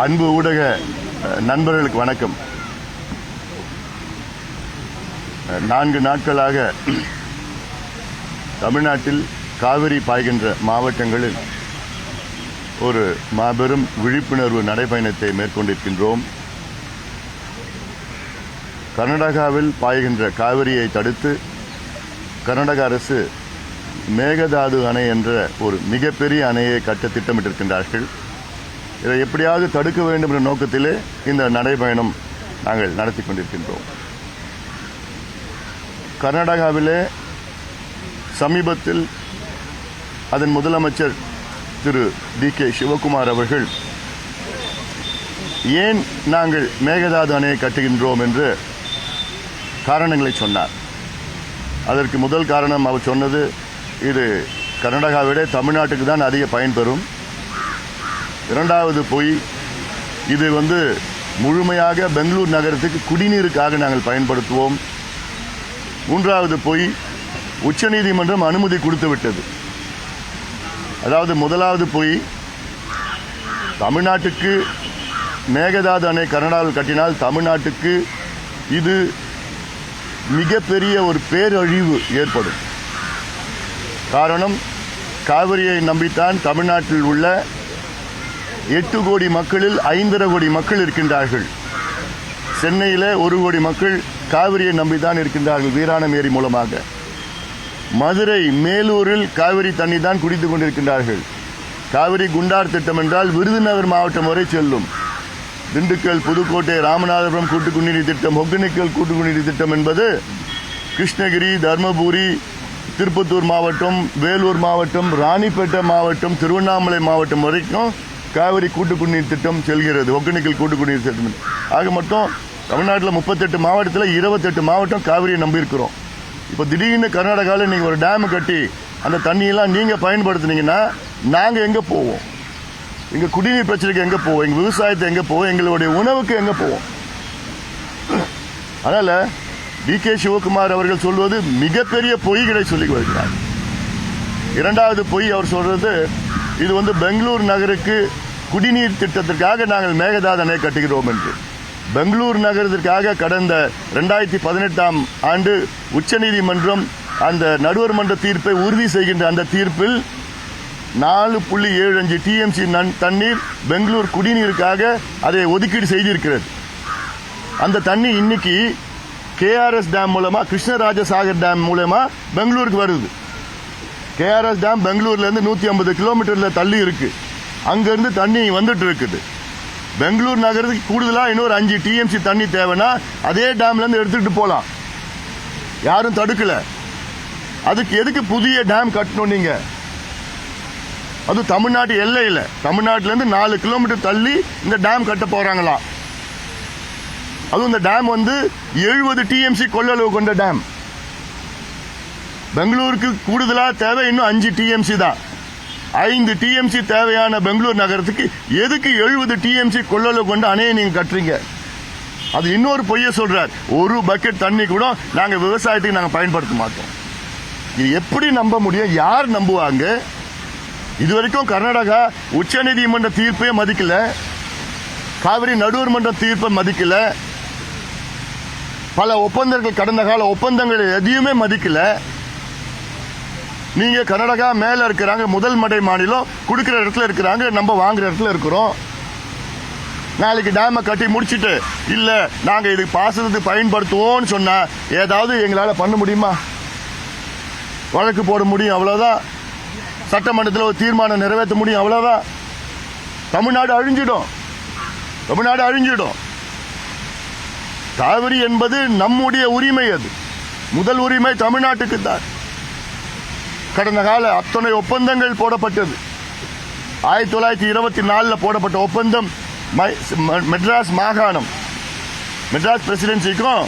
அன்பு ஊடக நண்பர்களுக்கு வணக்கம். 4 நாட்களாக தமிழ்நாட்டில் காவிரி பாய்கின்ற மாவட்டங்களில் ஒரு மாபெரும் விழிப்புணர்வு நடைபயணத்தை மேற்கொண்டிருக்கின்றோம். கர்நாடகாவில் பாய்கின்ற காவிரியை தடுத்து கர்நாடக அரசு மேகதாது அணை என்ற ஒரு மிகப்பெரிய அணையை கட்ட திட்டமிட்டிருக்கின்றார்கள். இதை எப்படியாவது தடுக்க வேண்டும் என்ற நோக்கத்திலே இந்த நடைபயணம் நாங்கள் நடத்தி கொண்டிருக்கின்றோம். கர்நாடகாவிலே சமீபத்தில் அதன் முதலமைச்சர் திரு டி.கே. சிவகுமார் அவர்கள் ஏன் நாங்கள் மேகதாது அணையை கட்டுகின்றோம் என்று காரணங்களை சொன்னார். அதற்கு முதல் காரணம் அவர் சொன்னது, இது கர்நாடகாவிட தமிழ்நாட்டுக்கு தான் அதிக பயன்பெறும். இரண்டாவது போய் இது முழுமையாக பெங்களூர் நகரத்துக்கு குடிநீருக்காக நாங்கள் பயன்படுத்துவோம். மூன்றாவது போய் உச்சநீதிமன்றம் அனுமதி கொடுத்து விட்டது. அதாவது முதலாவது போய் தமிழ்நாட்டுக்கு மேகதாது அணை கர்நாடகாவில் கட்டினால் தமிழ்நாட்டுக்கு இது மிகப்பெரிய ஒரு பேரழிவு ஏற்படும். காரணம், காவிரியை நம்பித்தான் தமிழ்நாட்டில் உள்ள 8 கோடி மக்களில் 5.5 கோடி மக்கள் இருக்கின்றார்கள். சென்னையில் 1 கோடி மக்கள் காவிரியை நம்பித்தான் இருக்கின்றார்கள் வீராணம் ஏரி மூலமாக. மதுரை, மேலூரில் காவிரி தண்ணி தான் குடித்துக் கொண்டிருக்கின்றார்கள். காவிரி குண்டார் திட்டம் என்றால் விருதுநகர் மாவட்டம் வரை செல்லும். திண்டுக்கல், புதுக்கோட்டை, ராமநாதபுரம் கூட்டு குடிநீர் திட்டம், ஒகேனக்கல் கூட்டு குடிநீர் திட்டம் என்பது கிருஷ்ணகிரி, தர்மபுரி, திருப்பத்தூர் மாவட்டம், வேலூர் மாவட்டம், ராணிப்பேட்டை மாவட்டம், திருவண்ணாமலை மாவட்டம் வரைக்கும் காவிரி கூட்டு குடிநீர் திட்டம் செல்கிறது. ஒகேனக்கல் கூட்டு குடிநீர் திட்டம். ஆக மொத்தம் தமிழ்நாட்டில் 38 மாவட்டத்தில் 28 மாவட்டம் காவிரியை நம்பியிருக்கிறோம். இப்போ திடீர்னு கர்நாடகாவில் நீங்கள் ஒரு டேம் கட்டி அந்த தண்ணியெல்லாம் நீங்கள் பயன்படுத்தினீங்கன்னா நாங்கள் எங்கே போவோம்? எங்கள் குடிநீர் பிரச்சனைக்கு எங்கே போவோம்? எங்கள் விவசாயத்தை எங்கே போவோம்? எங்களுடைய உணவுக்கு எங்கே போவோம்? அதனால டி.கே. சிவகுமார் அவர்கள் சொல்வது மிகப்பெரிய பொய்களை சொல்லி வருகிறார். இரண்டாவது பொய் அவர் சொல்றது, இது பெங்களூர் நகருக்கு குடிநீர் திட்டத்திற்காக நாங்கள் மேகதாது அணை கட்டுகிறோம் என்று. பெங்களூர் நகரத்திற்காக கடந்த 2018ஆம் ஆண்டு உச்சநீதிமன்றம் அந்த நடுவர் மன்ற தீர்ப்பை உறுதி செய்கின்ற அந்த தீர்ப்பில் 4.75 TMC தண்ணீர் பெங்களூர் குடிநீருக்காக அதை ஒதுக்கீடு செய்திருக்கிறது. அந்த தண்ணி இன்னைக்கு KRS டேம் மூலமா, கிருஷ்ணராஜசாகர் டேம் மூலமா பெங்களூருக்கு வருது. KRS டேம் பெங்களூர்ல இருந்து 150 கிலோமீட்டர்ல தள்ளி இருக்கு. அங்கிருந்து தண்ணி வந்துட்டு இருக்குது. பெங்களூர் நகரத்துக்கு கூடுதலா இன்னொரு 5 TMC தண்ணி தேவைன்னா அதே டேம்ல இருந்து எடுத்துட்டு போலாம். யாரும் தடுக்கல. அதுக்கு எதுக்கு புதிய டேம் கட்டணும்? நீங்க அது தமிழ்நாட்டு எல்லையில், தமிழ்நாட்டில இருந்து 4 கிலோமீட்டர் தள்ளி இந்த டேம் கட்ட போறாங்களாம். அதுவும் இந்த டேம் 70 TMC கொள்ளளவு கொண்ட டேம். பெங்களூருக்கு கூடுதலா தேவை இன்னும் 5 TMC தான். 5 TMC தேவையான பெங்களூர் நகரத்துக்கு எதுக்கு 70 TMC கொள்ளளவு கொண்ட அணையை நீங்க கட்டுறீங்க? அது இன்னொரு பொய்ய சொல்றார். ஒரு பக்கெட் தண்ணி கூட நாங்க விவசாயத்துக்கு நாங்க பயன்படுத்த மாட்டோம். இது எப்படி நம்ப முடியும்? யார் நம்புவாங்க? இதுவரைக்கும் கர்நாடகா உச்சநீதிமன்ற தீர்ப்பே மதிக்கல, காவிரி நடுவர் மன்ற தீர்ப்பை மதிக்கல, பல ஒப்பந்தங்கள், கடந்த கால ஒப்பந்தங்கள் எதையுமே மதிக்கல. நீங்க கர்நாடகா மேல இருக்கிறாங்க, முதல் மடை மாநிலம், கொடுக்கிற இடத்துல இருக்கிறாங்க, நம்ம வாங்குற இடத்துல இருக்கிறோம். நாளைக்கு டேமை கட்டி முடிச்சுட்டு இல்ல நாங்க இதுக்கு பாசனத்துக்கு பயன்படுத்துவோம்னு சொன்னா ஏதாவது எங்களால பண்ண முடியுமா? வழக்கு போட முடியும், அவ்வளவுதான். சட்டமன்றத்தில் ஒரு தீர்மானம் நிறைவேற்ற முடியும், அவ்வளவுதான். தமிழ்நாடு அழிஞ்சிடும், தமிழ்நாடு அழிஞ்சிடும். காவிரி என்பது நம்முடைய உரிமை. அது முதல் உரிமை தமிழ்நாட்டுக்கு தான். கடந்த கால அத்தனை ஒப்பந்தங்கள் போடப்பட்டது. 1924 போடப்பட்ட ஒப்பந்தம் மெட்ராஸ் மாகாணம், மெட்ராஸ் பிரசிடென்சிக்கும்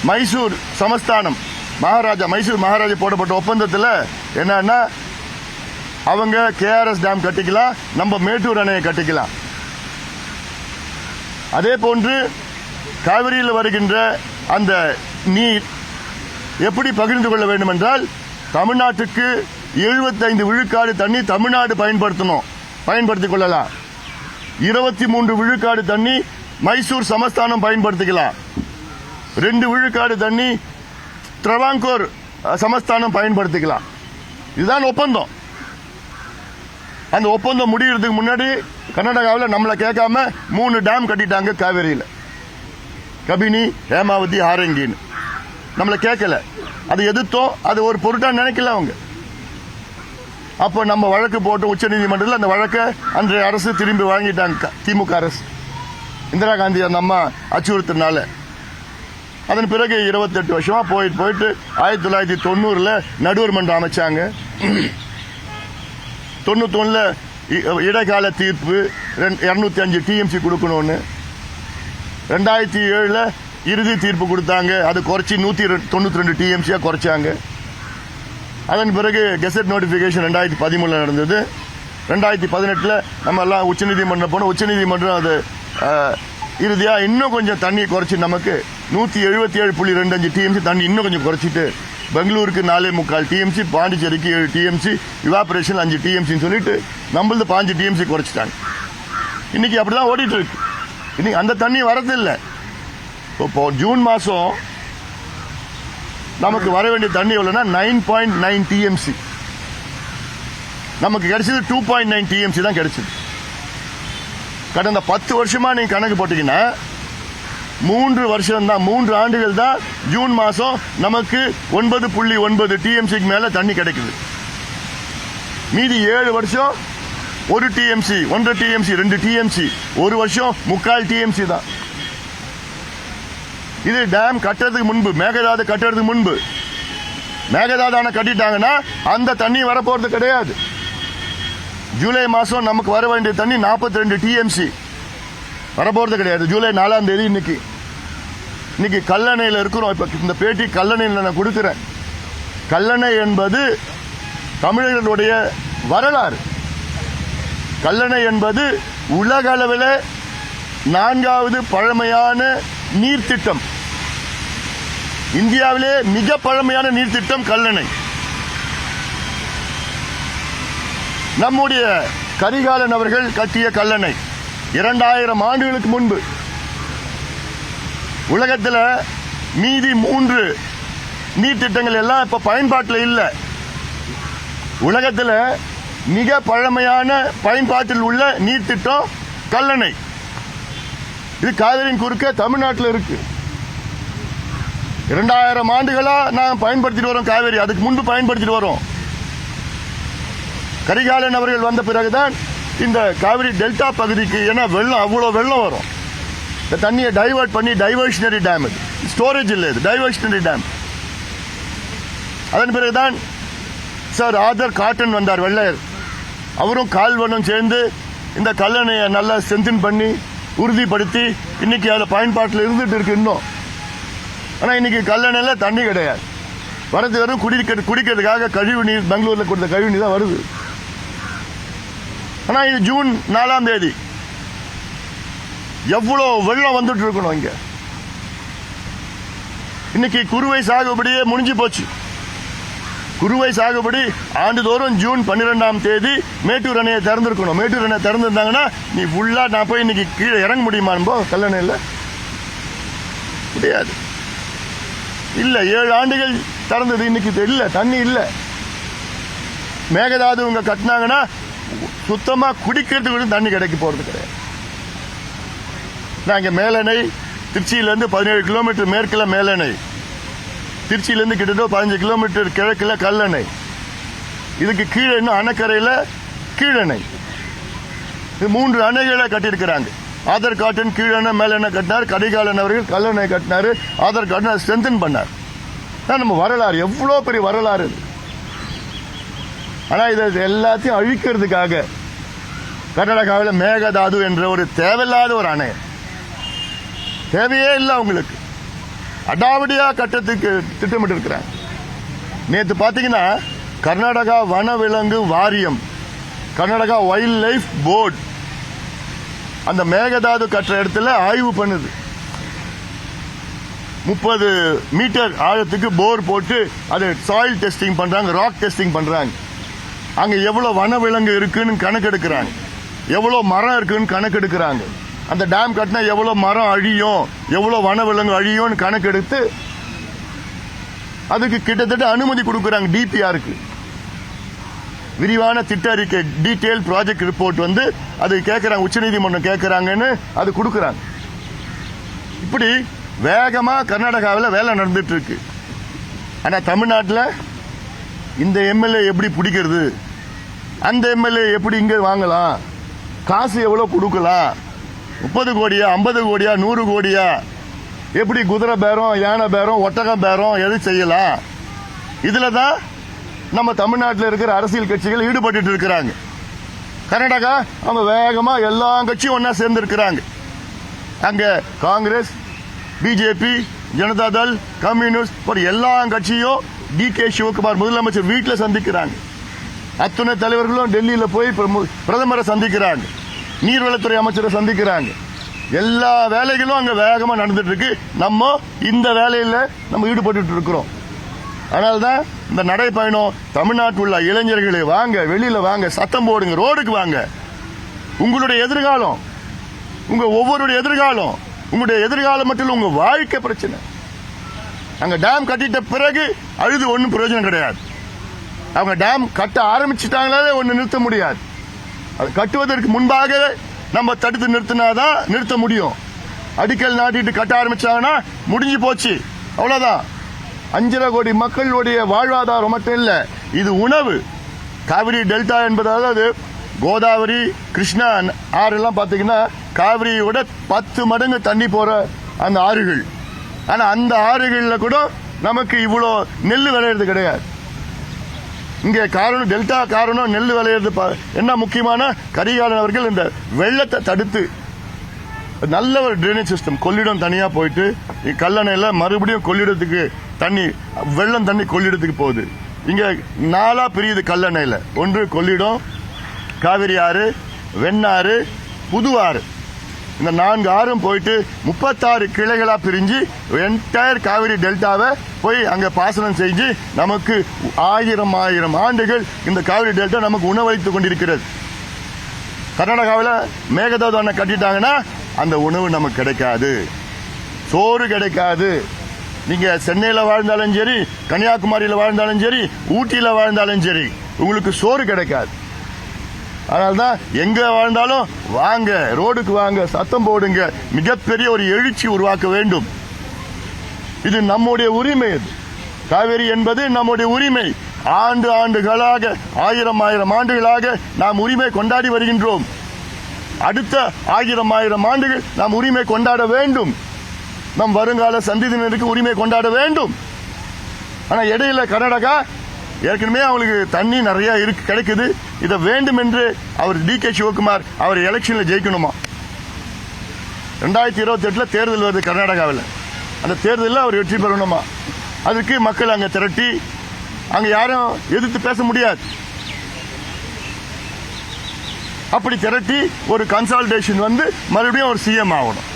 மைசூர் சமஸ்தானம் மகாராஜா, மைசூர் மகாராஜா போடப்பட்ட ஒப்பந்தத்தில் என்னன்னா, அவங்க KRS டேம் கட்டிக்கலாம், நம்ம மேட்டூர் அணையை கட்டிக்கலாம். அதே போன்று காவிரியில் வருகின்ற அந்த நீர் எப்படி பகிர்ந்து கொள்ள வேண்டும் என்றால், தமிழ்நாட்டுக்கு 75 விழுக்காடு தண்ணி தமிழ்நாடு பயன்படுத்திக் கொள்ளலாம். 23 விழுக்காடு தண்ணி மைசூர் சமஸ்தானம் பயன்படுத்திக்கலாம். 2 விழுக்காடு தண்ணி ட்ரவாங்கூர் சமஸ்தானம் பயன்படுத்திக்கலாம். இதுதான் ஒப்பந்தம். அந்த ஒப்பந்தம் முடிகிறதுக்கு முன்னாடி கர்நாடகாவில் நம்மளை கேட்காம 3 டேம் கட்டிட்டாங்க காவேரியில். கபினி, ஹேமாவதி, ஹாரங்கின்னு நம்மளை கேட்கல. அது எதிர்த்தோம். அது ஒரு பொருட்டா நினைக்கல அவங்க. அப்போ நம்ம வழக்கு போட்டு உச்ச நீதிமன்றத்தில் அந்த வழக்கை அன்றைய அரசு திரும்பி வாங்கிட்டாங்க. திமுக அரசு இந்திரா காந்தி அந்த அம்மா அச்சுறுத்தினால. அதன் பிறகு 28 வருஷமா போயிட்டு 1990 நடுவர் மன்றம் அமைச்சாங்க. 91 இடைக்கால தீர்ப்பு 205 டிஎம்சி கொடுக்கணும்னு. 2007 இறுதி தீர்ப்பு கொடுத்தாங்க. அது குறைச்சி 192 டிஎம்சியா குறைச்சாங்க. அதன் பிறகு கெசட் நோட்டிபிகேஷன் 2013 நடந்தது. 2018 நம்ம எல்லாம் உச்சநீதிமன்றம் போனோம். உச்சநீதிமன்றம் அது இறுதியா இன்னும் கொஞ்சம் தண்ணி குறைச்சி நமக்கு 177.25 டிஎம்சி தண்ணி இன்னும் கொஞ்சம் குறைச்சிட்டு பெங்களூருக்கு 4.25 டிஎம்சி, பாண்டிச்சேரிக்கு 7 டிஎம்சி, இவாபரேஷன் 5 டிஎம்சின்னு சொல்லிட்டு நம்மளது 5 டிஎம்சி குறைச்சிட்டாங்க. இன்னைக்கு அப்படிதான் ஓடிட்டு இருக்கு. இன்னைக்கு அந்த தண்ணி வரதில்லை. இப்போ ஜூன் மாசம் நமக்கு வர வேண்டிய தண்ணி எவ்வளவுனா 9.9 டிஎம்சி. நமக்கு கிடைச்சது 2.9 டிஎம்சி தான் கிடைச்சது. கடந்த 10 வருஷமா நீங்க கணக்கு போட்டீங்கன்னா 3 வருஷம் தான், 3 ஆண்டுகள் தான் ஜூன் மாசம் நமக்கு 9.9 டிஎம்சிக்கு மேல தண்ணி கிடைக்குது. மீதி 7 வருஷம் 1 டிஎம்சி, 1.5 டிஎம்சி, 2 டிஎம்சி, ஒரு வருஷம் 3/4 டிஎம்சி தான். இது டேம் கட்டுறதுக்கு முன்பு, மேகதாது கட்டுறதுக்கு முன்பு. மேகதாதான கட்டிட்டாங்கன்னா அந்த தண்ணி வரப்போறது கிடையாது. ஜூலை மாசம் நமக்கு வர வேண்டிய தண்ணி 42 டிஎம்சி வரப்போறது கிடையாது. ஜூலை 4ஆம் தேதி இன்னைக்கு கல்லணையில் இருக்கிறோம். இப்ப இந்த பேட்டி கல்லணையில் நான் கொடுக்கிறேன். கல்லணை என்பது தமிழர்களுடைய வரலாறு. கல்லணை என்பது உலக அளவில் 4வது பழமையான நீர்த்திட்டம். இந்தியாவிலே மிக பழமையான நீர்த்திட்டம் கல்லணை. நம்முடைய கரிகாலன் அவர்கள் கட்டிய கல்லணை 2000 ஆண்டுகளுக்கு முன்பு. உலகத்தில் மீதி 3 நீர்த்திட்டங்கள் எல்லாம் இப்ப பயன்பாட்டில் இல்லை. உலகத்தில் மிக பழமையான பயன்பாட்டில் உள்ள நீர்த்திட்டம் கல்லணை. இது காவிரியின் குறுக்க தமிழ்நாட்டில் இருக்கு. 2000 ஆண்டுகளா நாம் பயன்படுத்திட்டு வரோம் காவிரி. அதுக்கு முன்பு பயன்படுத்திட்டு வரோம். கரிகாலன் அவர்கள் வந்த பிறகுதான் இந்த காவிரி டெல்டா பகுதிக்கு, ஏன்னா வெள்ளம் அவ்வளோ வெள்ளம் வரும், இந்த தண்ணியை டைவர்ட் பண்ணி, டைவர்ஷனரி டேம், இது ஸ்டோரேஜ் இல்லை, இது டைவர்ஷனரி டேம். அதன் பிறகுதான் சார் ஆதர் காட்டன் வந்தார், வெள்ளையர். அவரும் கால்வனும் சேர்ந்து இந்த கல்லணையை நல்லா ஸ்ட்ரென்தன் பண்ணி உறுதிப்படுத்தி இன்னைக்கு அதில் பயன்பாட்டில் இருந்துட்டு இருக்கு இன்னும். ஆனால் இன்னைக்கு கல்லணையில தண்ணி கிடையாது. வரது வெறும் குடிக்கிறதுக்காக கழிவு நீர், பெங்களூர்ல கொடுத்த கழிவு நீர் தான் வருது. ஆனா இது ஜூன் 4ஆம் தேதி. எவ்வளவு வெள்ளம் வந்துட்டு இருக்கணும் இங்க. இன்னைக்கு குறுவை சாகுபடியே முடிஞ்சு போச்சு. குறுவை சாகுபடி ஆண்டுதோறும் ஜூன் 12ஆம் தேதி மேட்டூர் அணையை திறந்திருக்கணும். மேட்டூர் அணை திறந்திருந்தாங்கன்னா நீ ஃபுல்லா நான் போய் இன்னைக்கு கீழே இறங்க முடியுமா? கல்லணையில் முடியாது. இல்ல 7 ஆண்டுகள் திறந்தது, இன்னைக்கு இல்ல, தண்ணி இல்ல. மேகதாது இவங்க கட்டினாங்கன்னா சுத்தமா குடிக்கிறதுக்கு தண்ணி கிடைக்க போறது கிடையாது. நாங்க மேலணை திருச்சியிலிருந்து 17 கிலோமீட்டர் மேற்குல மேலணை, திருச்சியிலிருந்து கிட்டத்தட்ட 15 கிலோமீட்டர் கிழக்குல கல்லணை, இதுக்கு கீழே இன்னும் அணைக்கரையில கீழணை. இது 3 அணைகளை கட்டியிருக்கிறாங்க. ஆதர் காட்டன் கீழணை மேலணை கட்டினார், கரிகாலன் அவர்கள் கல்லணை கட்டினாரு, ஆதர் காட்டன் ஸ்ட்ரென்தன் பண்ணார். நம்ம வரலாறு எவ்வளவு பெரிய வரலாறு. ஆனா இதை எல்லாத்தையும் அழிக்கிறதுக்காக கர்நாடகாவில் மேகதாது என்ற ஒரு தேவையில்லாத ஒரு அணை, தேவையே இல்லை அவங்களுக்கு, அடாவடியா கட்டத்துக்கு திட்டமிட்டு இருக்கிறாங்க. நேற்று பாத்தீங்கன்னா கர்நாடகா வனவிலங்கு வாரியம், கர்நாடகா வைல்ட் லைஃப் போர்டு அந்த மேகதாது கட்டுற இடத்துல ஆய்வு பண்ணுது. 30 மீட்டர் ஆழத்துக்கு போர் போட்டு அது சாயில் டெஸ்டிங் பண்றாங்க, ராக் டெஸ்டிங் பண்றாங்க. அங்க எவ்வளவு வனவிலங்கு இருக்குன்னு கணக்கெடுக்கிறாங்க. எவ்வளவு மரம் இருக்குன்னு கணக்கு எடுக்கிறாங்க. அந்த டேம் கட்டினா எவ்வளவு மரம் அழியும், எவ்வளவு வனவிலங்கு அழியும்னு கணக்கெடுத்து அதுக்கு கிட்டத்தட்ட அனுமதி கொடுக்கறாங்க. டிபிஆருக்கு விரிவான திட்ட அறிக்கை, டீடைல் ப்ராஜெக்ட் ரிப்போர்ட் வந்து அது கேட்கறாங்க, உச்சநீதிமன்றம் கேட்கறாங்கன்னு அது கொடுக்கறாங்க. இப்படி வேகமா கர்நாடகாவில் வேலை நடந்துட்டு இருக்கு. ஆனா தமிழ்நாட்டில் இந்த எம்எல்ஏ எப்படி பிடிக்கிறது, அந்த எம்எல்ஏ எப்படி இங்க வாங்கலாம், காசு எவ்வளவு கொடுக்கலாம், 30 கோடியா 50 கோடியா 100 கோடியா, எப்படி குதிரை பேரம், யானை பேரம், ஒட்டகம் பேரம் எது செய்யலாம், இதுல தான் நம்ம தமிழ்நாட்டில் இருக்கிற அரசியல் கட்சிகள் ஈடுபட்டு இருக்கிறாங்க. கர்நாடகா அவங்க வேகமா எல்லா கட்சியும் ஒன்னா சேர்ந்து இருக்கிறாங்க. அங்க காங்கிரஸ், பிஜேபி, ஜனதாதள், கம்யூனிஸ்ட் எல்லா கட்சியும் டி.கே. சிவகுமார் முதலமைச்சர் வீட்டில் சந்திக்கிறாங்க. அத்துணை தலைவர்களும் டெல்லியில போய் பிரதமரை சந்திக்கிறாங்க, நீர்வளத்துறை அமைச்சரை சந்திக்கிறாங்க. எல்லா வேலைகளும் அங்க வேகமா நடந்துட்டு இருக்கு. நம்ம இந்த வேலையில நம்ம ஈடுபட்டு இருக்கிறோம். அதனால்தான் இந்த நடைப்பயணம் தமிழ்நாட்டில் உள்ள இளைஞர்களே வாங்க, வெளியில வாங்க, சத்தம் போடுங்க, ரோடுக்கு வாங்க. உங்களுடைய எதிர்காலம், உங்க ஒவ்வொருடைய எதிர்காலம், உங்களுடைய எதிர்காலம் மட்டும் உங்க வாழ்க்கை பிரச்சனை. அங்க டேம் கட்டிட்ட பிறகு அழுது ஒன்றும் பிரயோஜனம் கிடையாது. அவங்க டேம் கட்ட ஆரம்பிச்சுட்டாங்களே ஒன்னு நிறுத்த முடியாது. அது கட்டுவதற்கு முன்பாக நம்ம தடுத்து நிறுத்தினாதான் நிறுத்த முடியும். அடிக்கல் நாட்டிட்டு கட்ட ஆரம்பிச்சாங்கன்னா முடிஞ்சு போச்சு, அவ்வளவுதான். 5.5 கோடி மக்களுடைய வாழ்வாதாரம் மட்டும் இல்ல, இது உணவு. காவிரி டெல்டா என்பதாவது கோதாவரி, கிருஷ்ணா ஆறுலாம் பாத்தீங்கன்னா காவிரியோட 10 மடங்கு தண்ணி போற அந்த ஆறுகள். ஆனா அந்த ஆறுகள்ல கூட நமக்கு இவ்வளோ நெல் விளையிறது கிடையாது. இங்க காரணம் டெல்டா காரணம் நெல் விளையிறது என்ன முக்கியமான கரிகாலன் அவர்கள் இந்த வெள்ளத்தை தடுத்து நல்ல ஒரு டிரைனேஜ் சிஸ்டம், கொள்ளிடம் தனியா போயிட்டு கல்லணையில மறுபடியும் கொள்ளிடத்துக்கு தண்ணி, வெள்ளம் தண்ணி கொள்ளிடத்துக்கு போகுது. இங்க 4 பிரியுது கல்லணையில. ஒன்று கொள்ளிடம், காவிரி ஆறு, வெண்ணாறு, புதுவாறு. இந்த 4 ஆறும் போயிட்டு 36 கிளைகளா பிரிஞ்சு என்டையர் காவிரி டெல்டாவை போய் அங்க பாசனம் செஞ்சு நமக்கு 1000 ஆண்டுகள் இந்த காவிரி டெல்டா நமக்கு உணவளித்துக் கொண்டிருக்கிறது. கர்நாடகாவில் மேகதாது அணை கட்டிட்டாங்கன்னா அந்த உணவு நமக்கு கிடைக்காது, சோறு கிடைக்காது. நீங்க சென்னையில வாழ்ந்தாலும் சரி, கன்னியாகுமரியில வாழ்ந்தாலும் சரி, ஊட்டியில வாழ்ந்தாலும் சரி, உங்களுக்கு சோறு கிடைக்காது. அதனால்தான் எங்க வாழ்ந்தாலும் வாங்க, ரோடுக்கு வாங்க, சத்தம் போடுங்க, மிகப்பெரிய ஒரு எழுச்சி உருவாக்க வேண்டும். இது நம்முடைய உரிமை. காவிரி என்பது நம்முடைய உரிமை. ஆண்டுகளாக 1000 ஆண்டுகளாக நாம் உரிமை கொண்டாடி வருகின்றோம். அடுத்த 1000 ஆண்டுகள் நாம் உரிமை கொண்டாட வேண்டும். நம் வருங்கால சந்ததியினருக்கு உரிமை கொண்டாட வேண்டும். ஆனா இடையில கர்நாடகா ஏற்கனவே அவங்களுக்கு தண்ணி நிறைய கிடைக்குது. இதை வேண்டும் என்று அவர் டி.கே. சிவகுமார் அவர் எலெக்ஷன்ல ஜெயிக்கணுமா? 2028 தேர்தல் வருது கர்நாடகாவில். அந்த தேர்தலில் அவர் வெற்றி பெறணுமா? அதுக்கு மக்கள் அங்க திரட்டி, அங்க யாரும் எதிர்த்து பேச முடியாது. அப்படி திரட்டி ஒரு கன்சால்டேஷன் வந்து மறுபடியும் ஒரு சிஎம் ஆகணும்.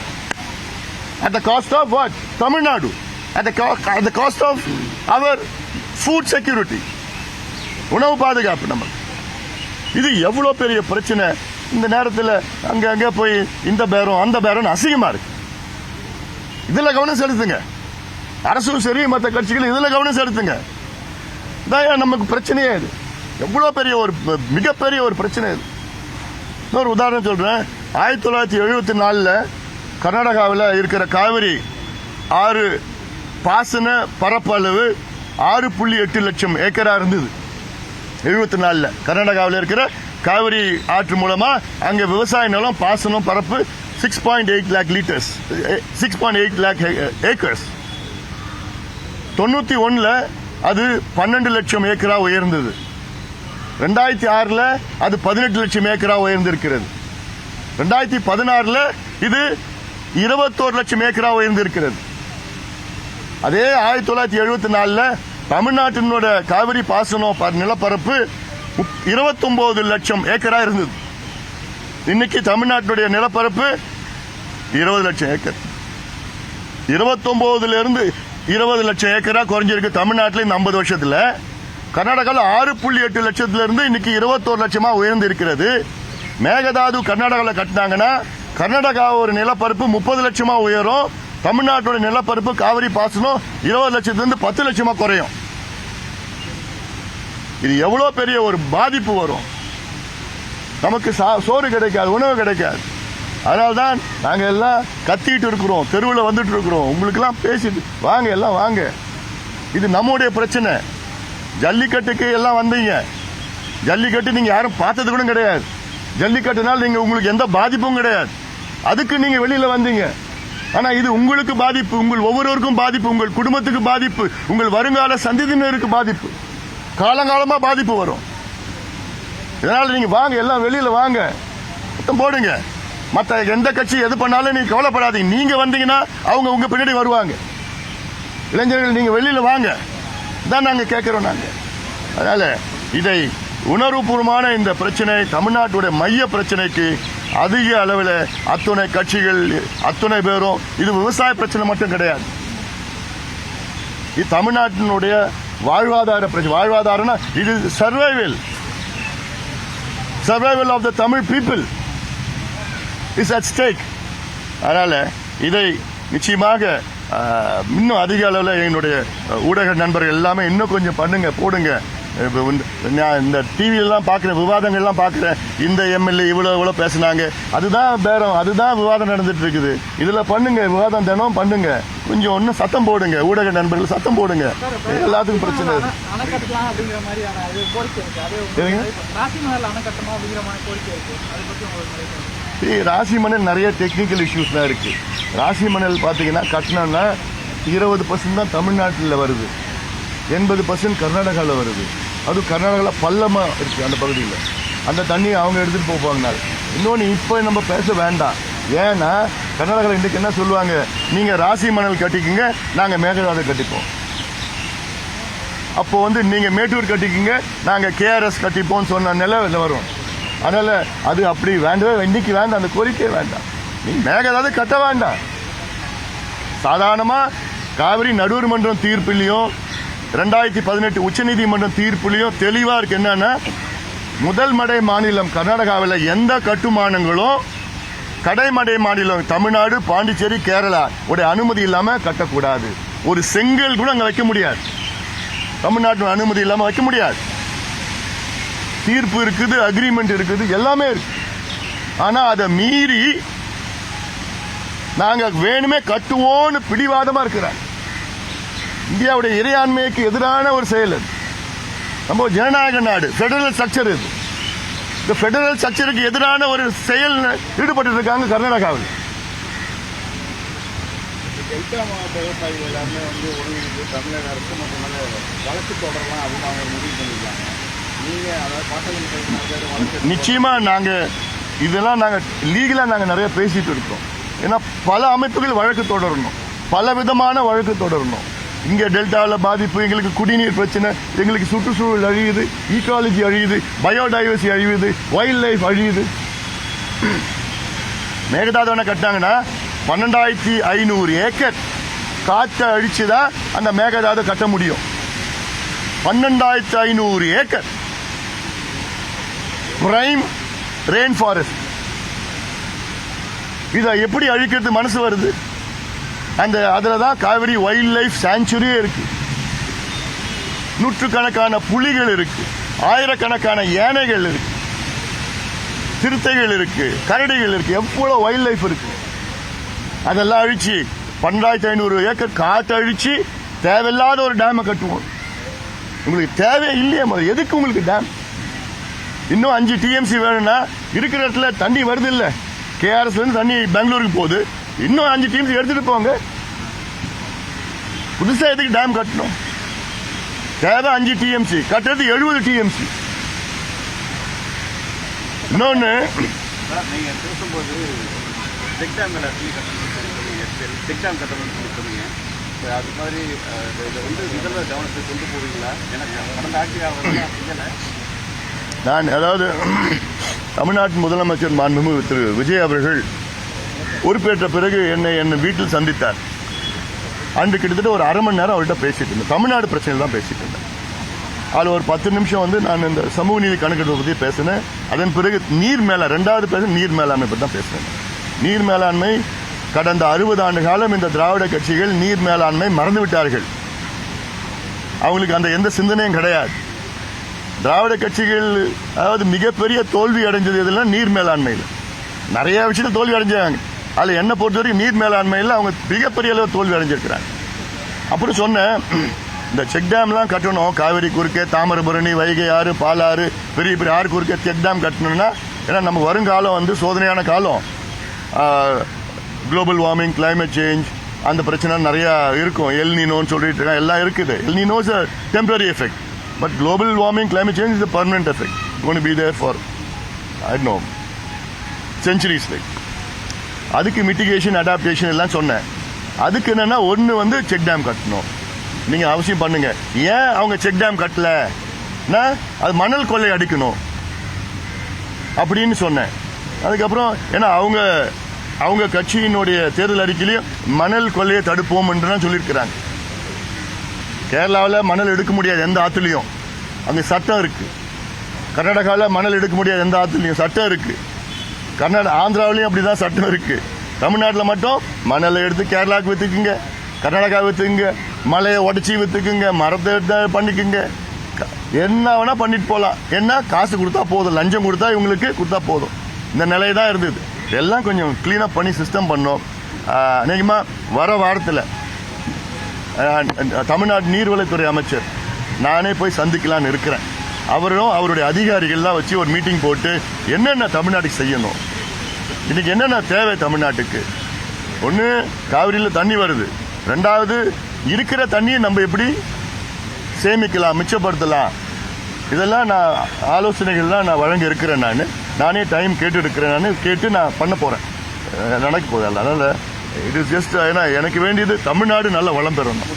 at the cost of what? Tamil Nadu. at the cost of our food security, உணவு பாதுகாப்பு. நம்ம இது எவ்வளவு பெரிய பிரச்சனை. இந்த நேரத்தில் அங்க போய் இந்த பேரம் அந்த பேரம் அசிங்கமா இருக்கு. இதுல கவனம் செலுத்துங்க. அரசும் சரி, மற்ற கட்சிகள் இதுல கவனம் செலுத்துங்க. நமக்கு பிரச்சனையே இது. எவ்வளவு பெரிய ஒரு மிகப்பெரிய ஒரு பிரச்சனை இது. இன்னொரு உதாரணம் சொல்றேன். 1974 கர்நாடகாவில் இருக்கிற காவிரி ஆறு பாசன பரப்பளவு 6.8 லட்சம் ஏக்கரா இருந்தது. 74 கர்நாடகாவில் இருக்கிற காவிரி ஆற்று மூலமா அங்க விவசாய நிலம் பாசனம் பரப்பு 6.8 லேக் லிட்டர்ஸ், 6.8 லேக் ஏக்கர்ஸ். 91 அது 12 லட்சம் ஏக்கரா உயர்ந்தது. 2006 அது 18 லட்சம் ஏக்கரா உயர்ந்திருக்கிறது. 2016 இது 21 லட்சம் ஏக்கரா உயர்ந்திருக்கிறது. அதே 1974 தமிழ்நாட்டினோட காவிரி பாசனம் நிலப்பரப்பு 29 லட்சம் ஏக்கரா இருந்தது. இன்னைக்கு தமிழ்நாட்டுடைய நிலப்பரப்பு 20 லட்சம் ஏக்கர். 29 இருந்து 20 லட்சம் ஏக்கரா குறைஞ்சிருக்கு தமிழ்நாட்டில் இந்த 50 வருஷத்துல. கர்நாடகாவில் 6.8 லட்சத்துல இருந்து இன்னைக்கு 21 லட்சமா உயர்ந்து இருக்கிறது. மேகதாது கர்நாடகாவில் கட்டினாங்கன்னா கர்நாடகா ஒரு நிலப்பரப்பு 30 லட்சமா உயரும். தமிழ்நாட்டோட நிலப்பரப்பு காவிரி பாசனம் 20 லட்சத்திலிருந்து 10 லட்சமா குறையும். இது எவ்வளவு பெரிய ஒரு பாதிப்பு வரும். நமக்கு சோறு கிடைக்காது, உணவு கிடைக்காது. அதனால்தான் நாங்க எல்லாம் கத்திட்டு இருக்கிறோம், தெருவில் வந்துட்டு இருக்கிறோம். உங்களுக்கு எல்லாம் பேசிட்டு வாங்க, எல்லாம் வாங்க. இது நம்முடைய பிரச்சனை. ஜல்லிக்கட்டுக்கு எல்லாம் வந்தீங்க. ஜல்லிக்கட்டு நீங்க யாரும் பார்த்தது கூட கிடையாது. ஜல்லிக்கட்டுனால் நீங்க உங்களுக்கு எந்த பாதிப்பும் கிடையாது. அதுக்கு நீங்க வெளியில வந்தீங்க. ஆனா இது உங்களுக்கு பாதிப்பு, உங்கள் ஒவ்வொருவருக்கும் பாதிப்பு, உங்கள் குடும்பத்துக்கு பாதிப்பு, உங்கள் வருங்கால சந்ததியினருக்கு பாதிப்பு, காலங்காலமா பாதிப்பு வரும். இதனால நீங்க வாங்க, எல்லாம் வெளியில வாங்க, மொத்தம் போடுங்க. மற்ற எந்த கட்சி எது பண்ணாலும் நீங்க கவலைப்படாதீங்க. நீங்க வந்தீங்கன்னா அவங்க உங்க பின்னாடி வருவாங்க. இளைஞர்கள் நீங்க வெளியில வாங்க தான் நாங்க கேட்கிறோம். நாங்க அதனால இதை உணர்வுபூர்வமான இந்த பிரச்சனை தமிழ்நாட்டுடைய மைய பிரச்சனைக்கு அதிக அளவில் அத்துணை கட்சிகள் அத்துணை பேரும், இது விவசாய பிரச்சனை மட்டும் கிடையாது, இது தமிழ்நாட்டினுடைய வாழ்வாதார பிரச்சனை. வாழ்வாதாரம்னா இது survival of the Tamil people is at stake. அதனால இதை நிச்சயமாக இன்னும் அதிக அளவில் என்னுடைய ஊடக நண்பர்கள் எல்லாமே இன்னும் கொஞ்சம் பண்ணுங்க, போடுங்க. இந்த டிவியெல்லாம் பார்க்குற விவாதங்கள்லாம் பார்க்குறேன். இந்த எம்எல்ஏ இவ்வளோ பேசினாங்க, அதுதான் பேரம், அதுதான் விவாதம் நடந்துட்டு இருக்குது. இதில் பண்ணுங்க, விவாதம் தினம் பண்ணுங்க. கொஞ்சம் ஒன்றும் சத்தம் போடுங்க, ஊடக நண்பர்கள் சத்தம் போடுங்க. எல்லாத்துக்கும் பிரச்சனை ராசிமணல் நிறைய டெக்னிக்கல் இஷ்யூஸ்லாம் இருக்கு. ராசிமணல் பார்த்தீங்கன்னா கட்டணம்னா 20% தான் தமிழ்நாட்டில் வருது, 80% கர்நாடகாவில் வருது. அது கர்நாடகாவில் பள்ளமாக இருக்குது அந்த பகுதியில். அந்த தண்ணியை அவங்க எடுத்துகிட்டு போவாங்கனால. இன்னொன்று இப்போ நம்ம பேச வேண்டாம். ஏன்னா கர்நாடகாவில் இன்றைக்கு என்ன சொல்லுவாங்க, நீங்கள் ராசி மணல் கட்டிக்குங்க, நாங்கள் மேகதாது கட்டிப்போம். அப்போ நீங்கள் மேட்டூர் கட்டிக்குங்க, நாங்கள் கேஆர்எஸ் கட்டிப்போம்னு சொன்ன நிலை வரும். அதனால் அது அப்படி வேண்டவே, இன்னைக்கு வேண்டாம், அந்த கோரிக்கை வேண்டாம். நீங்கள் மேகதாது கட்ட வேண்டாம். சாதாரணமாக காவிரி நடுவர் மன்றம் தீர்ப்பிலையும் 2018 உச்சநீதிமன்றம் தீர்ப்புலையும் தெளிவா இருக்கு. என்னன்னா, முதல் மடை மாநிலம் கர்நாடகாவில் எந்த கட்டுமானங்களும் கடைமடை மாநிலம் தமிழ்நாடு, பாண்டிச்சேரி, கேரளா உடைய அனுமதி இல்லாம கட்டக்கூடாது. ஒரு செங்கல் கூட அங்க வைக்க முடியாது, தமிழ்நாட்டு அனுமதி இல்லாம வைக்க முடியாது. தீர்ப்பு இருக்குது, அக்ரிமெண்ட் இருக்குது, எல்லாமே இருக்கு. ஆனா அதை மீறி நாங்க வேணுமே கட்டுவோம்னு பிடிவாதமா இருக்கிறாங்க. இந்தியாவுடைய இறையாண்மைக்கு எதிரான ஒரு செயல் அது. நம்ம ஜனநாயக நாடு, பெடரல் ஸ்ட்ரக்சர் இது. இந்த பெடரல் ஸ்ட்ரக்சருக்கு எதிரான ஒரு செயல் ஈடுபட்டு இருக்காங்க கர்நாடகாவில். டெல்டா மாவட்ட விவசாயிகள் எல்லாருமே ஒழுங்கு தமிழக அரசு மற்றும் வழக்கு தொடரலாம் அப்படின்னு அவங்க முடிவு பண்ணிருக்காங்க. நீங்க அதாவது பாட்டங்கள் நிச்சயமா இதெல்லாம் லீகலா நிறைய பேசிட்டு இருக்கோம். ஏன்னா பல அமைப்புகள் வழக்கு தொடரணும், பல விதமான வழக்கு தொடரணும். இங்க டெல்டாவில் பாதிப்பு, எங்களுக்கு குடிநீர் பிரச்சனை, எங்களுக்கு சுற்றுச்சூழல் அழியுது, ஈக்காலஜி அழியுது, பயோடைவர்சிட்டி அழியுது, வைல்ட் லைஃப் அழியுது. மேகதாது கட்டாங்கன்னா 12,500 ஏக்கர் காற்றை அழிச்சுதான் அந்த மேகதாது கட்ட முடியும். 12,500 ஏக்கர் பிரைம் ரெயின் ஃபாரஸ்ட். இதை எப்படி அழிக்கிறது மனசு வருது? அதுலதான் காவிரி வைல்ட் லைஃப் சாங்சுரியே இருக்கு. நூற்றுக்கணக்கான புலிகள் இருக்கு, ஆயிரக்கணக்கான யானைகள் இருக்கு, சிறுத்தைகள் இருக்கு, கரடிகள் இருக்கு, எவ்வளவு வைல்ட் லைஃப் இருக்கு. அதெல்லாம் அழிச்சு 12,500 ஏக்கர் காட்டு அழிச்சு தேவையில்லாத ஒரு டேமை கட்டுவோம். உங்களுக்கு தேவையே இல்லையே, முதல்ல எதுக்கு உங்களுக்கு டேம்? இன்னும் 5 TMC வேணும்னா இருக்கிற இடத்துல தண்ணி வருது இல்ல, கேஆர்எஸ்ல இருந்து தண்ணி பெங்களூருக்கு போகுது, இன்னும் 5 TMC எடுத்துட்டு போங்க. புதுசா எதுக்கு டேம் கட்டணும்? தேவை 5 TMC, கட்டுறது 70 TMC. இன்னொன்னு நீங்க பேசும்போது செக் டேம் கட்டணும்னு சொன்னீங்க. அது மாதிரி இதை முதல்வர் கவனத்தை கொண்டு போவீங்களா? எனக்கு கடந்த ஆட்சியாளர் நான் தமிழ்நாட்டின் முதலமைச்சர் மாண்புமிகு திரு விஜய் அவர்கள் பொறுப்பேற்ற பிறகு என்னை வீட்டில் சந்தித்தார். அன்று கிட்டத்தட்ட ஒரு 1/2 மணி நேரம் அவர்கிட்ட பேசிட்டு இருந்தேன். தமிழ்நாடு பிரச்சனை தான் பேசிட்டு இருந்தேன். அதில் ஒரு 10 நிமிஷம் வந்து நான் இந்த சமூக நீதி கணக்கெடுப்பை பற்றி பேசினேன். அதன் பிறகு நீர் மேலாண்மை, ரெண்டாவது நீர் மேலாண்மை பற்றி தான் பேசினேன். நீர் மேலாண்மை கடந்த 60 ஆண்டு காலம் இந்த திராவிட கட்சிகள் நீர் மேலாண்மை மறந்து விட்டார்கள். அவங்களுக்கு அந்த எந்த சிந்தனையும் கிடையாது. திராவிட கட்சிகள் அதாவது மிகப்பெரிய தோல்வி அடைஞ்சது இதெல்லாம் நீர் மேலாண்மையில். நிறைய விஷயத்தில் தோல்வி அடைஞ்சாங்க. அதில் என்ன பொறுத்த வரைக்கும் நீர் மேலாண்மையில் அவங்க மிகப்பெரிய அளவு தோல்வி அடைஞ்சிருக்கிறாங்க. அப்புறம் சொன்னேன், இந்த செக் டேம்லாம் கட்டணும். காவிரி குறுக்கே, தாமிரபரணி, வைகை ஆறு, பாலாறு, பெரிய பெரிய ஆறு குறுக்கே செக் டேம் கட்டணும்னா, ஏன்னா நம்ம வருங்காலம் வந்து சோதனையான காலம். குளோபல் வார்மிங், கிளைமேட் சேஞ்ச், அந்த பிரச்சனை நிறையா இருக்கும். எல்னினோன்னு சொல்லிட்டு இருக்காங்க, எல்லாம் இருக்குது. El Niño is a temporary effect, but global warming, climate change is a permanent effect. It's going to be there for, I don't know, centuries. அதுக்கு மிட்டிகேஷன், அடாப்டேஷன் எல்லாம் சொன்னேன். அதுக்கு என்னன்னா, ஒன்று வந்து செக் டேம் கட்டணும், நீங்க அவசியம் பண்ணுங்க. ஏன் அவங்க செக் டேம் கட்டல, அது மணல் கொள்ளை அடிக்கணும் அப்படின்னு சொன்னேன். அதுக்கப்புறம் ஏன்னா அவங்க கட்சியினுடைய தேர்தல் அறிக்கையிலையும் மணல் கொள்ளையை தடுப்போம் என்று சொல்லியிருக்கிறாங்க. கேரளாவில் மணல் எடுக்க முடியாது எந்த ஆற்றுலையும், அங்கே சட்டம் இருக்கு. கர்நாடகாவில் மணல் எடுக்க முடியாது எந்த ஆற்றுலையும், சட்டம் இருக்கு. ஆந்திராவிலையும் அப்படிதான் சட்டம் இருக்கு. தமிழ்நாட்டில் மட்டும் மணலை எடுத்து கேரளாவுக்கு வித்துக்குங்க, கர்நாடகா வித்துக்குங்க, மலையை உடச்சி வித்துக்குங்க, மரத்தை எடுத்து பண்ணிக்குங்க, என்ன வேணா பண்ணிட்டு போகலாம். என்ன காசு கொடுத்தா போதும், லஞ்சம் கொடுத்தா இவங்களுக்கு கொடுத்தா போதும். இந்த நிலையை தான் இருந்தது. எல்லாம் கொஞ்சம் கிளீனப் பண்ணி சிஸ்டம் பண்ணோம். அநேகமாக வர வாரத்தில் தமிழ்நாடு நீர்வளத்துறை அமைச்சர் நானே போய் சந்திக்கலான்னு இருக்கிறேன். அவரும் அவருடைய அதிகாரிகள்லாம் வச்சு ஒரு மீட்டிங் போட்டு என்னென்ன தமிழ்நாட்டுக்கு செய்யணும், இன்னைக்கு என்னென்ன தேவை தமிழ்நாட்டுக்கு. ஒன்று, காவிரியில் தண்ணி வருது. ரெண்டாவது, இருக்கிற தண்ணியை நம்ம எப்படி சேமிக்கலாம், மிச்சப்படுத்தலாம். இதெல்லாம் நான் ஆலோசனைகள்லாம் நான் வழங்க இருக்கிறேன். நானே டைம் கேட்டு இருக்கிறேன். கேட்டு நான் பண்ண போகிறேன், நடக்க போகுது. அதனால் இட் இஸ் ஜஸ்ட், ஏன்னா எனக்கு வேண்டியது தமிழ்நாடு நல்ல வளம் பெறணும்.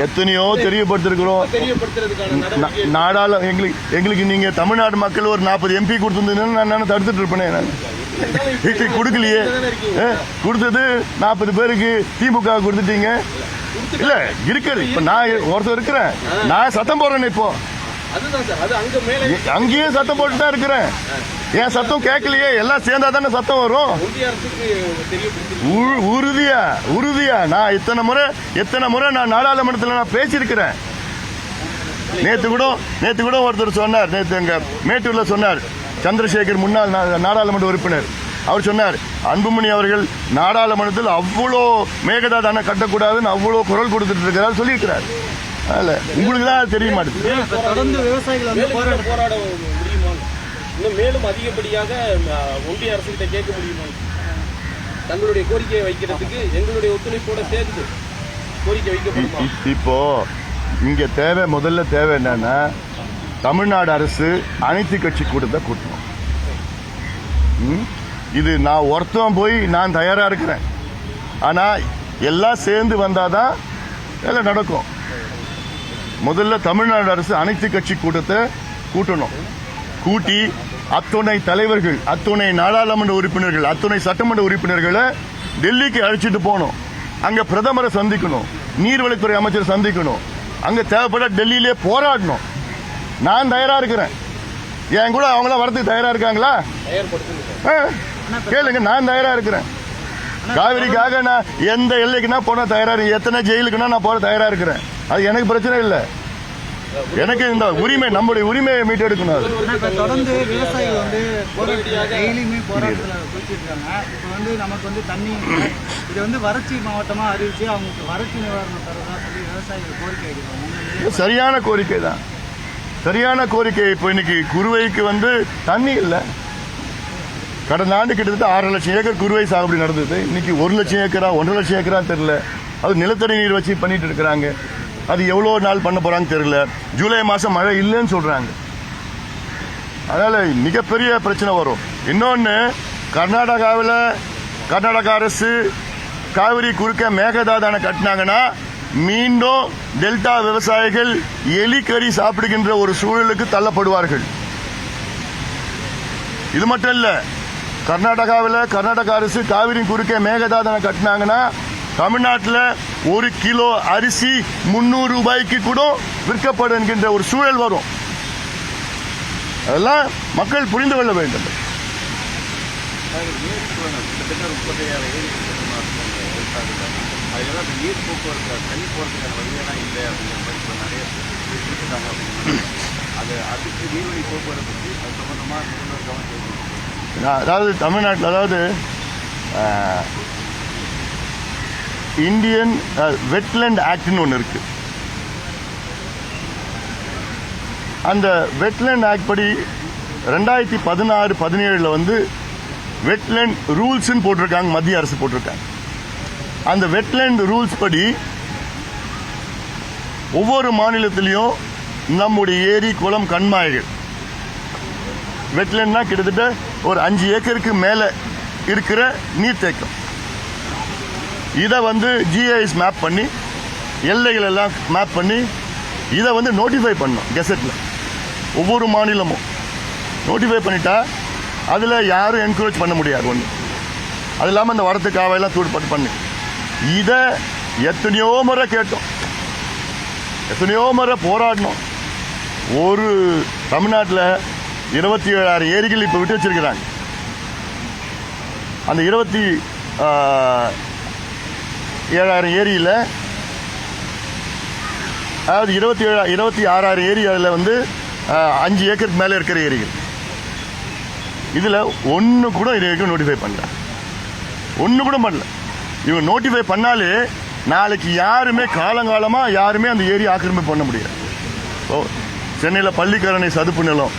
எத்தனையோ தெரியப்படுத்திருக்கிறோம். எங்களுக்கு நீங்க தமிழ்நாடு மக்கள் ஒரு 40 MP கொடுத்திருந்தீங்கன்னா நான் தடுத்துட்டு இருப்பேன். கொடுக்கலையே, கொடுத்தது 40 பேருக்கு திமுக கொடுத்துட்டீங்க. இல்ல இருக்குது, இப்ப நான் ஒருத்தர் இருக்கிறேன், நான் சத்தம் போடுறேன். இப்போ அங்கேயும் சத்தம் போட்டு தான் இருக்கிறேன். என் சத்தம் கேட்கலையே, எல்லாம் சேர்ந்தா தானே சத்தம் வரும். உறுதியா நான் எத்தனை முறை நான் நாடாளுமன்றத்தில் நான் பேசியிருக்கிறேன். நேத்து கூட ஒருத்தர் சொன்னார், நேத்து எங்க மேட்டூர்ல சொன்னார், சந்திரசேகர் முன்னாள் நாடாளுமன்ற உறுப்பினர், அவர் சொன்னார், அன்புமணி அவர்கள் நாடாளுமன்றத்தில் அவ்வளோ மேகதாது அணை கட்டக்கூடாதுன்னு அவ்வளோ குரல் கொடுத்துட்டு இருக்கிறார் சொல்லியிருக்கிறார். உங்களுக்கு தான் தெரிய மாட்டேங்குது. தொடர்ந்து விவசாயிகள் வந்து போராட முடியுமா? இன்னும் மேலும் அதிகப்படியாக ஒன்றிய அரசுகிட்ட கேட்க முடியுமா? தங்களுடைய கோரிக்கையை வைக்கிறதுக்கு எங்களுடைய ஒத்துழைப்போட சேர்ந்து கோரிக்கை வைக்கப்படுமா? இப்போ இங்க முதல்ல தேவை என்னன்னா, தமிழ்நாடு அரசு அனைத்து கட்சி கூட்டத்தை கூட்டணும். இது நான் ஒருத்தன் போய் நான் தயாரா இருக்கிறேன். ஆனா எல்லாம் சேர்ந்து வந்தாதான் எல்லாம் நடக்கும். முதல்ல தமிழ்நாடு அரசு அனைத்து கட்சி கூட்டத்தை கூட்டணும். கூட்டி அத்துணை தலைவர்கள், அத்துணை நாடாளுமன்ற உறுப்பினர்கள், அத்துணை சட்டமன்ற உறுப்பினர்களை டெல்லிக்கு அழைச்சிட்டு போகணும். அங்க பிரதமரை சந்திக்கணும், நீர்வளத்துறை அமைச்சர் சந்திக்கணும். அங்க தேவைப்பட டெல்லியிலே போராடணும். நான் தயாரா இருக்கிறேன். என் கூட அவங்களாம் வரதுக்கு தயாரா இருக்காங்களா? கேளுங்க, நான் தயாரா இருக்கிறேன். காவிரிக்காக நான் எந்த எல்லைக்குன்னா போன தயாரா, எத்தனை ஜெயிலுக்குன்னா நான் போற தயாரா இருக்கிறேன். அது எனக்கு பிரச்சனை இல்லை. எனக்கு இந்த உரிமை, நம்முடைய உரிமையை மீட்டெடுக்கணும். தொடர்ந்து விவசாயிகள் வந்து டெய்லியுமே போராட்டத்தில் குறிச்சிருக்காங்க. இப்போ வந்து நமக்கு வந்து தண்ணி இது வந்து வறட்சி மாவட்டமா அறிவிச்சு அவங்களுக்கு வறட்சி நிவாரணம் தரதா சொல்லி விவசாயிகள் கோரிக்கை வைக்கிறாங்க. சரியான கோரிக்கை தான், சரியான கோரிக்கை. இப்போ இன்னைக்கு குறுவைக்கு வந்து தண்ணி இல்லை. கடந்த ஆண்டு கிட்டத்தட்ட 6 லட்சம் ஏக்கர் குறுவை சாகுபடி நடந்தது. இன்னைக்கு 1 லட்சம் ஏக்கரா 1.5 லட்சம் ஏக்கரா தெரியல. அது நிலத்தடி நீர் வச்சு பண்ணிட்டு இருக்கிறாங்க. அது எவ்வளவு நாள் பண்ண போறாங்க தெரியல. ஜூலை மாசம் மழை இல்லைன்னு சொல்றாங்க. அதனால மிகப்பெரிய பிரச்சனை வரும். இன்னொன்னு, கர்நாடகா அரசு காவிரி குறுக்க மேகதாது அணை கட்டினாங்கன்னா மீண்டும் டெல்டா விவசாயிகள் எலிக்கறி சாப்பிடுகின்ற ஒரு சூழலுக்கு தள்ளப்படுவார்கள். இது மட்டும் இல்ல, கர்நாடகாவில் கர்நாடக அரசு காவிரி குறுக்கே மேகதாதனை கட்டினாங்கன்னா தமிழ்நாட்டில் 1 கிலோ அரிசி 300 ரூபாய்க்கு கூட விற்கப்படும் என்கின்ற ஒரு சூழல் வரும். அதெல்லாம் மக்கள் புரிந்து கொள்ள வேண்டும். கிட்டத்தட்ட 35,000 ஏரி அதெல்லாம் நீர் போக்குவரத்து தண்ணி போகிறதுக்கான வழியெல்லாம் இல்லை அப்படிங்கிற மாதிரி இப்போ நிறைய கொடுத்துட்டாங்க அப்படின்னு அதுக்கு நீர்வழி போக்குவரத்துக்கு அது சம்பந்தமாக கவனம். அதாவது தமிழ்நாட்டில் அதாவது இந்தியன் வெட்லேண்ட் ஆக்ட்னு ஒன்று இருக்கு. அந்த வெட்லேண்ட் ஆக்ட் படி 2016-17 வந்து வெட்லேண்ட் ரூல்ஸ்ன்னு போட்டிருக்காங்க, மத்திய அரசு போட்டிருக்காங்க. அந்த வெட்லேண்ட் ரூல்ஸ் படி ஒவ்வொரு மாநிலத்திலையும் நம்முடைய ஏரி குளம் கண்மாய்கள் வெட்லேண்ட்னா கிட்டத்தட்ட ஒரு 5 ஏக்கருக்கு மேல இருக்கிற நீர்த்தேக்கம், இதை வந்து ஜிஐஎஸ் மேப் பண்ணி எல்லைகள் எல்லாம் மேப் பண்ணி இதை வந்து நோட்டிஃபை பண்ணணும் கெசட்ல. ஒவ்வொரு மாநிலமும் நோட்டிஃபை பண்ணிட்டா அதில் யாரும் என்கரேஜ் பண்ண முடியாது ஒன்று. அது இல்லாமல் இந்த வரத்து காவையெல்லாம் தூட்பட்டு பண்ணி இதை எத்தனையோ முறை கேட்டோம், எத்தனையோ முறை போராடணும். ஒரு தமிழ்நாட்டில் 27,000 ஏரிகள் இப்போ விட்டு வச்சிருக்கிறாங்க. அந்த 27,000 ஏரியில் அதாவது 26,000 ஏரி அதில் வந்து 5 ஏக்கருக்கு மேலே இருக்கிற ஏரிகள். இதில் ஒன்று கூட இது வரைக்கும் நோட்டிஃபை பண்ணல, ஒன்று கூட பண்ணல. இவங்க நோட்டிஃபை பண்ணாலே நாளைக்கு யாருமே காலங்காலமாக யாருமே அந்த ஏரி ஆக்கிரமிப்பு பண்ண முடியாது. சென்னையில் பள்ளிக்கரணை சதுப்பு நிலம்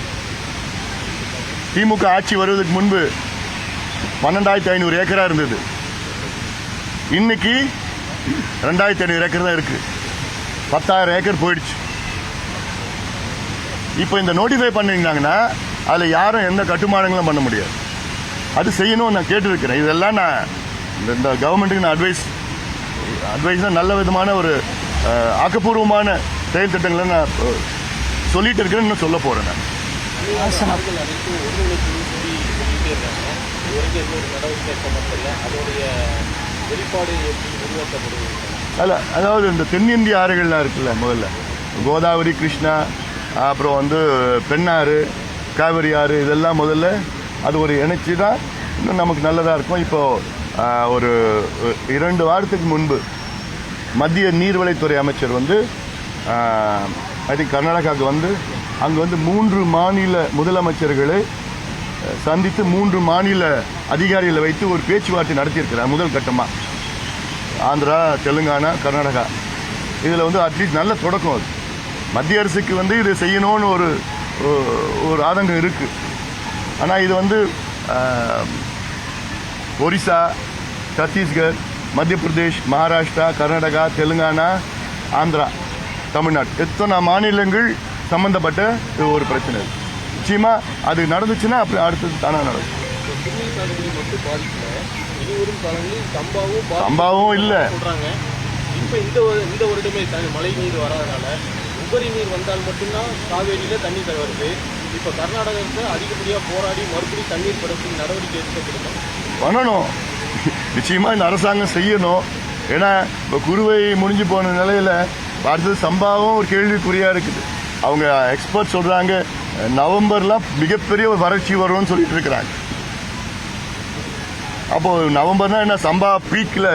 திமுக ஆட்சி வருவதற்கு முன்பு 12,500 ஏக்கரா இருந்தது. இன்னைக்கு 2,500 ஏக்கர் தான் இருக்கு. 10,000 ஏக்கர் போயிடுச்சு. இப்போ இந்த நோட்டிஃபை பண்ணிருந்தாங்கன்னா அதில் யாரும் எந்த கட்டுமானங்களும் பண்ண முடியாது. அது செய்யணும்னு நான் கேட்டிருக்கிறேன். இதெல்லாம் நான் இந்த கவர்மெண்ட்டுக்கு நான் அட்வைஸ்னா நல்ல விதமான ஒரு ஆக்கப்பூர்வமான செயல் திட்டங்களை நான் சொல்லிட்டு இருக்கிறேன்னு இன்னும் சொல்ல போறேன். நான் அதாவது இந்த தென்னிந்திய ஆறுகள்லாம் இருக்குல்ல, முதல்ல கோதாவரி, கிருஷ்ணா, அப்புறம் வந்து பெண்ணாறு, காவிரி ஆறு, இதெல்லாம் முதல்ல அது ஒரு இணைச்சி தான் இன்னும் நமக்கு நல்லதாக இருக்கும். இப்போ ஒரு 2 வாரத்துக்கு முன்பு மத்திய நீர்வளத்துறை அமைச்சர் வந்து ஐ திங்க் கர்நாடகாவுக்கு வந்து அங்கே வந்து 3 மாநில முதலமைச்சர்களை சந்தித்து 3 மாநில அதிகாரிகளை வைத்து ஒரு பேச்சுவார்த்தை நடத்தியிருக்கிறார். முதல் கட்டமாக ஆந்திரா, தெலுங்கானா, கர்நாடகா. இதில் வந்து அட்லீஸ்ட் நல்ல தொடக்கம். அது மத்திய அரசுக்கு வந்து இது செய்யணும்னு ஒரு ஆதங்கம் இருக்கு. ஆனால் இது வந்து ஒரிசா, சத்தீஸ்கர், மத்திய பிரதேஷ், மகாராஷ்டிரா, கர்நாடகா, தெலுங்கானா, ஆந்திரா, தமிழ்நாடு, எத்தனை மாநிலங்கள் சம்பந்தப்பட்ட ஒரு பிரச்சனை. நிச்சயமா அது நடந்துச்சுன்னா அப்படி அடுத்தது தானா நடக்கும். சம்பாவும் இல்லை. இப்போ இந்த வருடமே மழை நீர் வராதனால உபரி நீர் வந்தால் மட்டும்தான் காவேரியில தண்ணீர் வருது. இப்போ கர்நாடகத்தில் அதிகப்படியாக போராடி மறுபடியும் தண்ணீர் படுறதுக்கு நடவடிக்கை எடுக்கப்படணும், பண்ணணும். நிச்சயமா இந்த அரசாங்கம் செய்யணும். ஏன்னா இப்போ குறுவை முடிஞ்சு போன நிலையில அடுத்தது சம்பாவும் ஒரு கேள்விக்குறியா இருக்குது. அவங்க எக்ஸ்பர்ட் சொல்றாங்க நவம்பர்லாம் மிகப்பெரிய ஒரு வறட்சி வரும்னு சொல்லிட்டு இருக்கிறாங்க. அப்போ நவம்பர்னா என்ன, சம்பா பீக்ல.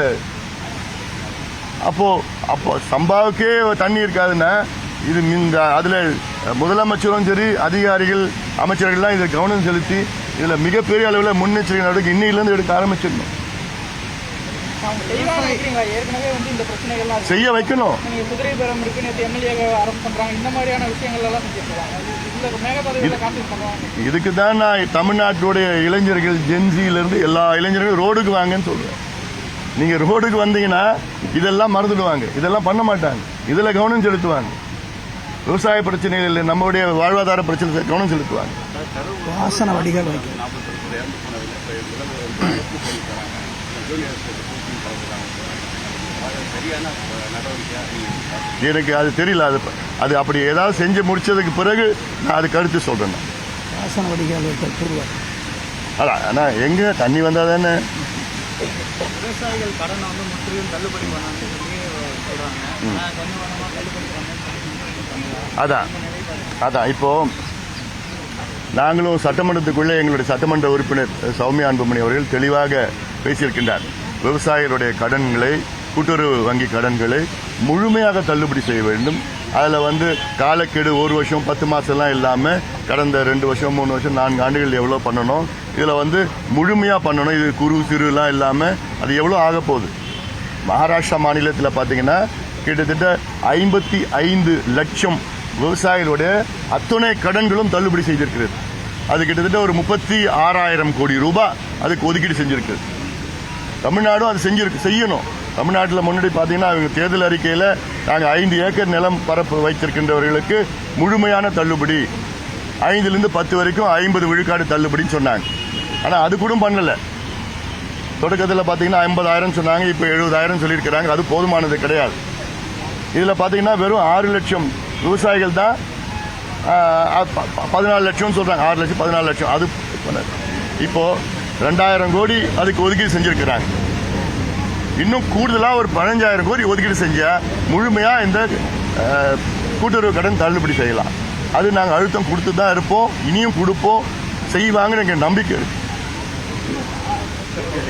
அப்போ சம்பாவுக்கே தண்ணி இருக்காதுன்னா இது இந்த அதுல முதலமைச்சரும் சரி அதிகாரிகள் அமைச்சர்கள்லாம் இதை கவனம் செலுத்தி இதுல மிகப்பெரிய அளவில் முன்னெச்சரிக்கை நடவடிக்கை இன்னையிலிருந்து எடுக்க ஆரம்பிச்சிடணும். செய்ய வைக்கணும். இதுக்கு தான் நான் தமிழ்நாட்டுடைய இளைஞர்கள் ஜென்சியிலிருந்து எல்லா இளைஞர்களும் ரோடுக்கு வாங்கன்னு சொல்றேன். நீங்க ரோடுக்கு வந்தீங்கன்னா இதெல்லாம் மறந்துடுவாங்க, இதெல்லாம் பண்ண மாட்டாங்க, இதுல கவனம் செலுத்துவாங்க. விவசாய பிரச்சனைகள், நம்மளுடைய வாழ்வாதார பிரச்சனை கவனம் செலுத்துவாங்க. வாசன வடிகால் எனக்கு அது தெரியல. அது அப்படி ஏதாவது செஞ்சு முடிச்சதுக்கு பிறகு நான் அது கருத்து சொல்றேன். வாசன வடிகால் அதான் ஆனால் எங்கே தண்ணி வந்தால் தானே. விவசாயிகள் கடனை வந்து முற்றிலும் தள்ளுபடி பண்ணாங்கன்னு சொல்லி சொல்றாங்க. கொஞ்சம் கொஞ்சமா தள்ளுபடி அதான் அதான் இப்போ நாங்களும் சட்டமன்றத்துக்குள்ளே எங்களுடைய சட்டமன்ற உறுப்பினர் சௌமியா அன்புமணி அவர்கள் தெளிவாக பேசியிருக்கின்றார். விவசாயிகளுடைய கடன்களை, கூட்டுறவு வங்கி கடன்களை முழுமையாக தள்ளுபடி செய்ய வேண்டும். அதில் வந்து காலக்கெடு 1 வருஷம் 10 மாதம்லாம் இல்லாமல் கடந்த 2 வருஷம் 3 வருஷம் 4 ஆண்டுகள் எவ்வளோ பண்ணணும், இதில் வந்து முழுமையாக பண்ணணும். இது குறு சிறுலாம் இல்லாமல் அது எவ்வளோ ஆக போகுது. மகாராஷ்டிரா மாநிலத்தில் பார்த்தீங்கன்னா கிட்டத்தட்ட 55 லட்சம் விவசாயிகளுடைய அத்தனை கடன்களும் தள்ளுபடி செய்திருக்கிறது. அது கிட்டத்தட்ட ஒரு 36,000 கோடி ரூபாய் அதுக்கு ஒதுக்கீடு செஞ்சிருக்கிறது. தமிழ்நாடும் அது செய்யணும். தமிழ்நாட்டில் முன்னாடி பார்த்தீங்கன்னா அவங்க தேர்தல் அறிக்கையில் நாங்கள் 5 ஏக்கர் நிலம் பரப்பு வைத்திருக்கின்றவர்களுக்கு முழுமையான தள்ளுபடி, 5லிருந்து 10 வரைக்கும் 50 விழுக்காடு தள்ளுபடின்னு சொன்னாங்க. ஆனால் அது கூட பண்ணலை. தொடக்கத்தில் பார்த்தீங்கன்னா 50,000 சொன்னாங்க, இப்போ 70,000 சொல்லியிருக்கிறாங்க. அது போதுமானது கிடையாது. இதில் பார்த்தீங்கன்னா வெறும் 6 லட்சம் விவசாயிகள் தான் 14 லட்சம் சொல்கிறாங்க. 6 லட்சம் 14 லட்சம் அது இப்போ 2000 கோடி அதுக்கு ஒதுக்கீடு செஞ்சிருக்கிறாங்க. இன்னும் கூடுதலாக ஒரு 15,000 கோடி ஒதுக்கீடு செஞ்சால் முழுமையாக இந்த கூட்டுறவு கடன் தள்ளுபடி செய்யலாம். அது நாங்கள் அழுத்தம் கொடுத்து தான் இருப்போம், இனியும் கொடுப்போம், செய்வாங்கன்னு எங்கள் நம்பிக்கை இருக்கு.